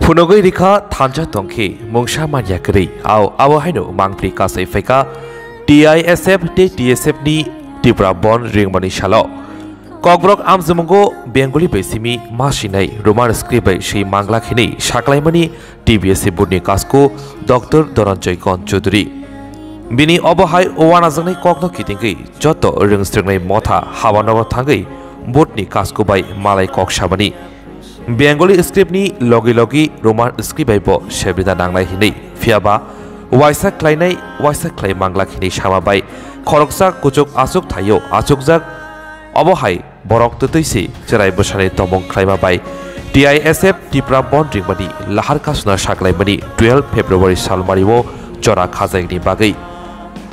Punogoi rika thanja tongki mungsha manya kri awo haino mangpri kasai feka TISF te TSF ni Tripura bon ringmani shalo Kokbrok amzumungo Bengali besimi masinai roman script bai shi mangla khini shaklaimani TBSC budni kasko Dr. Doranjoy Kon Chaudhary bini obohai owana jangnai kokno kitingai joto ringstringnai motha hawanago thangai budni kasko bai malai kok sabani Bengali script ni logi roman script bai bo shebrida nanglai hinai fiaba waisa klai mangla khini sama bai khoroksa kuchuk asuk thayo asukjak obohai borok tutuisi cherai bosane tomong khlaima bai TISF Tripura bon ringmani lahar kasuna shaklaimani 12 February salmariwo jora khajaigni bagai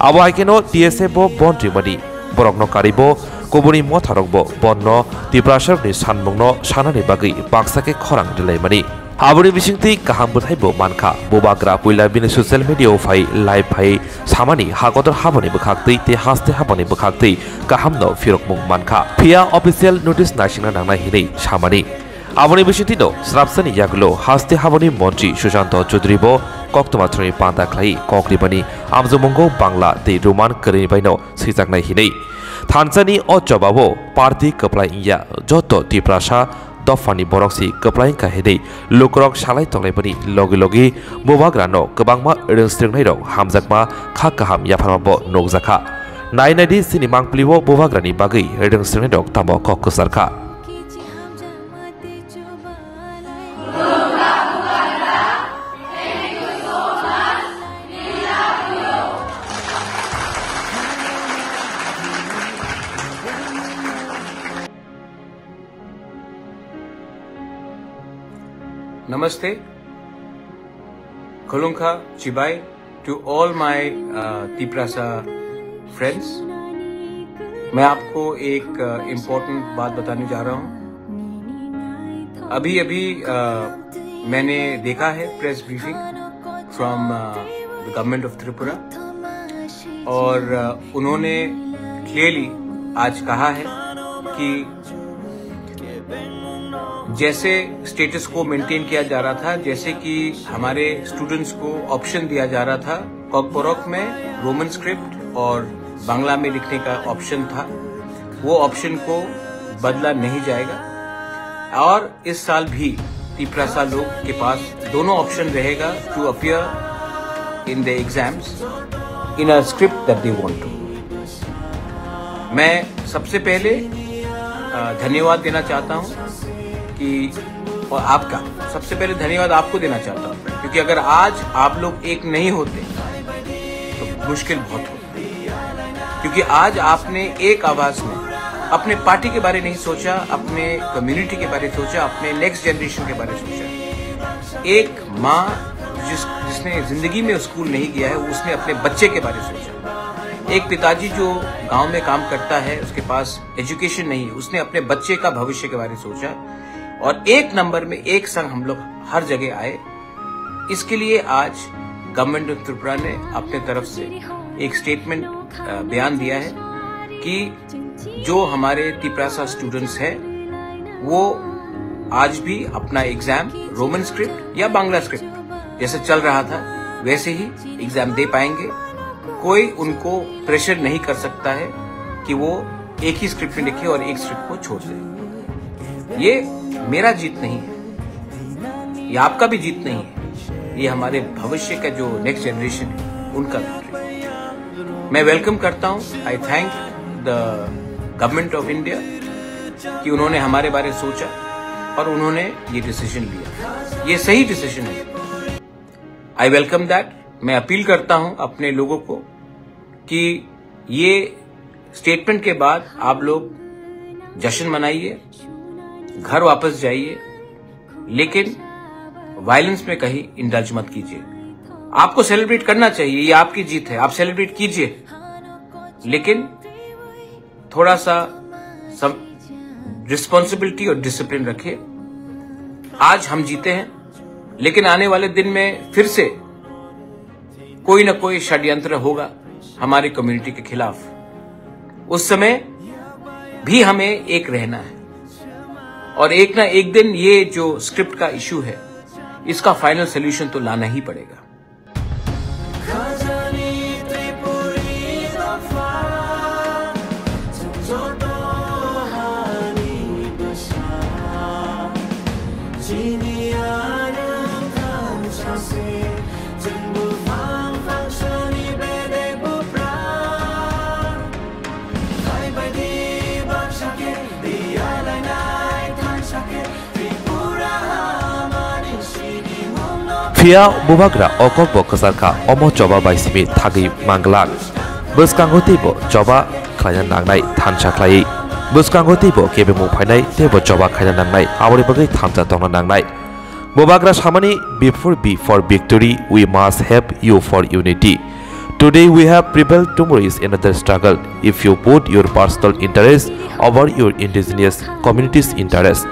abohai keno TSF bo bon ringmani borokno karibo Kobuni motharokbo bonno Tripura sarni sanmungno sanani bagai baksake khorang dilaimani Aburi bisingti kaham buthaibo manka bobagra puila bini social media phai live phai samani hagodor habani bukhakti te haste habani bukhakti kahamno firokmung manka phia official notice nasingna nangna hinei samani Aburi bisingti no srapsani yaglo haste habani monji Sushanto Chaudhary bo koktamathri panta khlai kokribani amjumungo bangla te roman kari baino sijaknai hinei Thansani o jobabo party kaplai ya joto Tripura Dofani boroksi keplain kahidei lukrok salai tonglaibani logi bobagrano kebangma ringstringnai rok hamjakma kha kaham yafarmabo nokjaka nainadi sinimang plibo bobagrani bagai ringstringnai rok tamo kokkusarka Namaste, Kolunka Chibai to all my Tripura friends. मैं आपको एक important बात बताने जा रहा हूँ। अभी मैंने देखा है press briefing from the government of Tripura और उन्होंने क्लियरली आज कहा है कि जैसे स्टेटस को मेंटेन किया जा रहा था, जैसे कि हमारे स्टूडेंट्स को ऑप्शन दिया जा रहा था, कोकबोरोक में रोमन स्क्रिप्ट और बांग्ला में लिखने का ऑप्शन था, वो ऑप्शन को बदला नहीं जाएगा और इस साल भी त्रिपुरा लोग के पास दोनों ऑप्शन रहेगा to appear in the exams in a script that they want to. मैं सबसे पहले धन्यवाद देना चाहता हूँ कि और आपका सबसे पहले धन्यवाद आपको देना चाहता हूँ क्योंकि अगर आज आप लोग एक नहीं होते तो मुश्किल बहुत होती क्योंकि आज आपने एक आवाज में अपने पार्टी के बारे नहीं सोचा, अपने कम्युनिटी के बारे सोचा, अपने नेक्स्ट जनरेशन के बारे सोचा। एक माँ जिसने जिंदगी में स्कूल नहीं गया है उसने अपने बच्चे के बारे सोचा। एक पिताजी जो गांव में काम करता है उसके पास एजुकेशन नहीं है, उसने अपने बच्चे का भविष्य के बारे सोचा और एक नंबर में एक संग हम लोग हर जगह आए। इसके लिए आज गवर्नमेंट ऑफ त्रिपुरा ने अपने तरफ से एक स्टेटमेंट बयान दिया है कि जो हमारे त्रिपुरा स्टूडेंट्स हैं वो आज भी अपना एग्जाम रोमन स्क्रिप्ट या बांग्ला स्क्रिप्ट जैसे चल रहा था वैसे ही एग्जाम दे पाएंगे। कोई उनको प्रेशर नहीं कर सकता है कि वो एक ही स्क्रिप्ट में लिखे और एक स्क्रिप्ट को छोड़ दे। ये मेरा जीत नहीं है, ये आपका भी जीत नहीं है, ये हमारे भविष्य का जो नेक्स्ट जनरेशन है उनका विक्ट्री। मैं वेलकम करता हूं, आई thank the government of India कि उन्होंने हमारे बारे में सोचा और उन्होंने ये डिसीजन लिया। ये सही डिसीजन है, आई वेलकम दैट। मैं अपील करता हूं अपने लोगों को कि ये स्टेटमेंट के बाद आप लोग जश्न मनाइए, घर वापस जाइए, लेकिन वायलेंस में कहीं इंडल्ज मत कीजिए। आपको सेलिब्रेट करना चाहिए, ये आपकी जीत है, आप सेलिब्रेट कीजिए, लेकिन थोड़ा सा रिस्पॉन्सिबिलिटी और डिसिप्लिन रखिए। आज हम जीते हैं, लेकिन आने वाले दिन में फिर से कोई ना कोई षड्यंत्र होगा हमारी कम्युनिटी के खिलाफ। उस समय भी हमें एक रहना है और एक ना एक दिन ये जो स्क्रिप्ट का इशू है इसका फाइनल सोल्यूशन तो लाना ही पड़ेगा। Fia bubagra okok bo kasarka omo joba bai simi thagi manglak buskango tibo joba khaya nangnai thansa khlai buskango tibo kebe mu phainai tebo joba khaya nangnai abori bagai thamja tongna nangnai bubagra samani before victory we must have you for unity. Today we have prevailed, tomorrow is another struggle if you put your personal interest over your indigenous community's interest.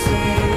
Say